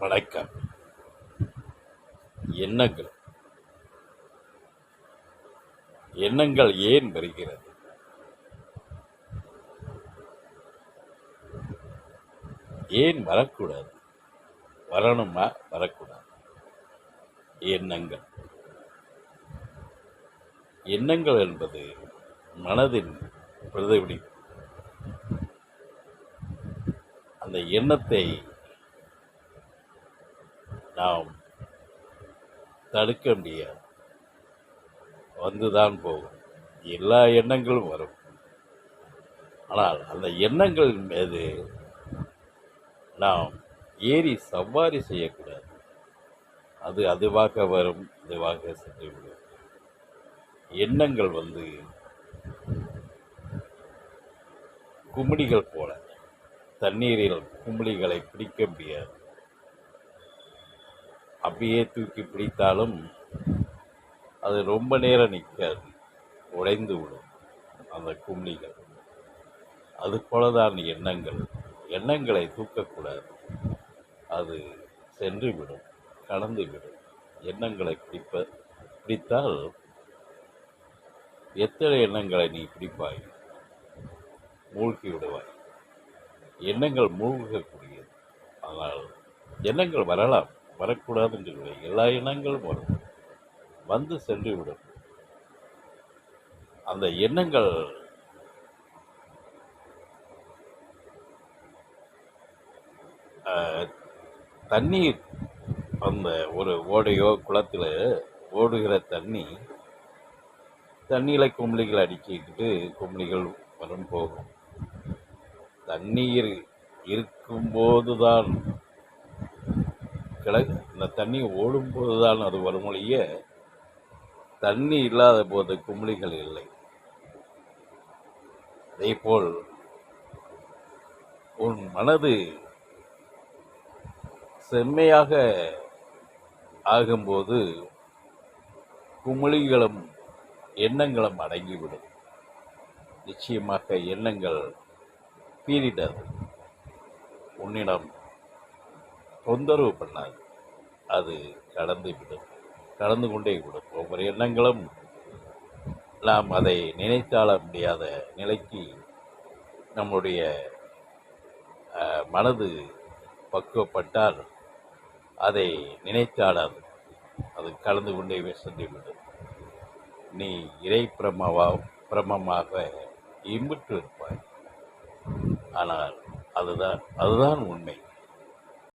வணக்கம். எண்ணங்கள் எண்ணங்கள் ஏன் வருகிறது? ஏன் வரக்கூடாது? வரணுமா? வரக்கூடாது? எண்ணங்கள் எண்ணங்கள் என்பது மனதின் பிரதிபலிப்பு. அந்த எண்ணத்தை நாம் தடுக்க முடியாது, வந்துதான் போகும். எல்லா எண்ணங்களும் வரும். ஆனால் அந்த எண்ணங்கள் மீது நாம் ஏறி சவாரி செய்யக்கூடாது. அது அதுவாக வரும், இதுவாக சென்றுவிடும். எண்ணங்கள் குமிழிகள் போல, தண்ணீரில் குமிழிகளை பிடிக்க முடியாது. அப்படியே தூக்கி பிடித்தாலும் அது ரொம்ப நேரம் நிற்காது, உடைந்து விடும் அந்த குமிழிகள். அது போலதான் எண்ணங்கள். எண்ணங்களை தூக்கக்கூடாது, அது சென்று விடும், கடந்து விடும். எண்ணங்களை பிடித்தால் எத்தனை எண்ணங்களை நீ பிடிப்பாய்? மூழ்கி விடுவாய். எண்ணங்கள் மூழ்கக்கூடியது. ஆனால் எண்ணங்கள் வரலாம், வரக்கூடாது என்று இல்லை. எல்லா எண்ணங்களும் வரும், வந்து சென்று விடும். அந்த எண்ணங்கள் தண்ணீர், அந்த ஒரு ஓடையோ குளத்தில் ஓடுகிற தண்ணியில் குமிழிகள் அடிக்கிட்டு குமிழிகள் வரும் போகும். தண்ணீர் இருக்கும்போது தான் இந்த தண்ணி ஓடும்போது தான் அது வரும் ஒழிய, தண்ணி இல்லாத போது குமிழிகள் இல்லை. அதேபோல் உன் மனது செம்மையாக ஆகும்போது குமிழிகளும் எண்ணங்களும் அடங்கிவிடும். நிச்சயமாக எண்ணங்கள் பீரிடாது, உன்னிடம் தொந்தரவு பண்ணாது. அது கடந்து கொண்டே விடும். ஒவ்வொரு எண்ணங்களும் நாம் அதை நினைத்தாள முடியாத நிலைக்கு நம்முடைய மனது பக்குவப்பட்டால் அதை நினைத்தாடாது, அது கலந்து கொண்டே சென்றுவிடும். நீ இறை பிரமமாக இன்புற்று இருப்பாய். ஆனால் அதுதான் உண்மை.